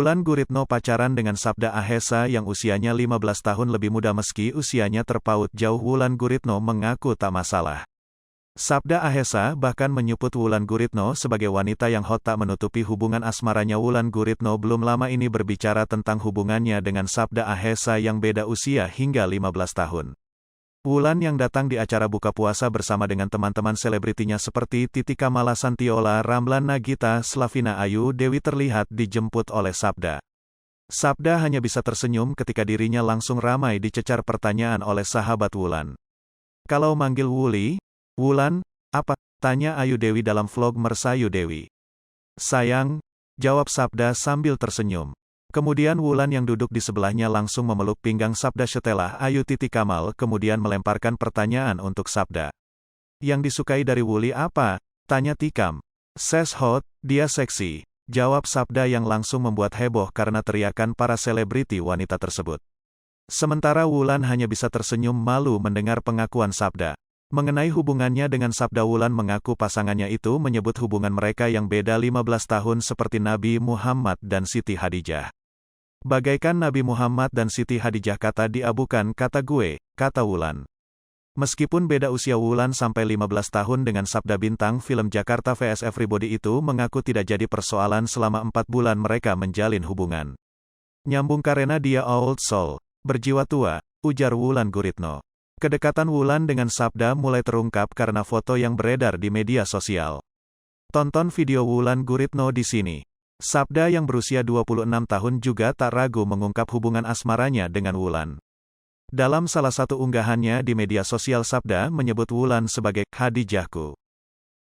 Wulan Guritno pacaran dengan Sabda Ahesa yang usianya 15 tahun lebih muda meski usianya terpaut jauh. Wulan Guritno mengaku tak masalah. Sabda Ahesa bahkan menyebut Wulan Guritno sebagai wanita yang hot. Tak menutupi hubungan asmaranya, Wulan Guritno belum lama ini berbicara tentang hubungannya dengan Sabda Ahesa yang beda usia hingga 15 tahun. Wulan yang datang di acara buka puasa bersama dengan teman-teman selebritinya seperti Titi Kamala Santiola, Ramlan Nagita, Slavina Ayu Dewi terlihat dijemput oleh Sabda. Sabda hanya bisa tersenyum ketika dirinya langsung ramai dicecar pertanyaan oleh sahabat Wulan. "Kalau manggil Wulan, apa?" tanya Ayu Dewi dalam vlog Mersayu Dewi. "Sayang," jawab Sabda sambil tersenyum. Kemudian Wulan yang duduk di sebelahnya langsung memeluk pinggang Sabda setelah Ayu Titi Kamal kemudian melemparkan pertanyaan untuk Sabda. "Yang disukai dari Wuli apa?" tanya Tikam. "Ses hot, dia seksi," jawab Sabda yang langsung membuat heboh karena teriakan para selebriti wanita tersebut. Sementara Wulan hanya bisa tersenyum malu mendengar pengakuan Sabda. Mengenai hubungannya dengan Sabda, Wulan mengaku pasangannya itu menyebut hubungan mereka yang beda 15 tahun seperti Nabi Muhammad dan Siti Hadijah. "Bagaikan Nabi Muhammad dan Siti Hadijah, kata diabukan kata gue," kata Wulan. Meskipun beda usia, Wulan sampai 15 tahun dengan Sabda, bintang film Jakarta vs Everybody itu mengaku tidak jadi persoalan selama 4 bulan mereka menjalin hubungan. "Nyambung karena dia old soul, berjiwa tua," ujar Wulan Guritno. Kedekatan Wulan dengan Sabda mulai terungkap karena foto yang beredar di media sosial. Tonton video Wulan Guritno di sini. Sabda yang berusia 26 tahun juga tak ragu mengungkap hubungan asmaranya dengan Wulan. Dalam salah satu unggahannya di media sosial, Sabda menyebut Wulan sebagai "Hadijahku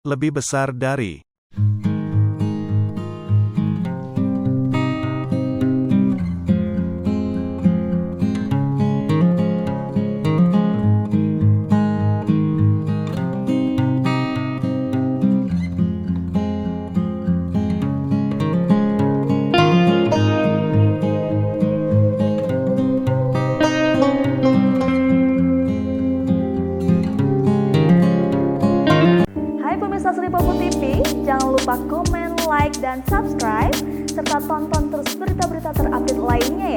lebih besar dari." Pemirsa Sri Popo TV, jangan lupa komen, like, dan subscribe, serta tonton terus berita-berita terupdate lainnya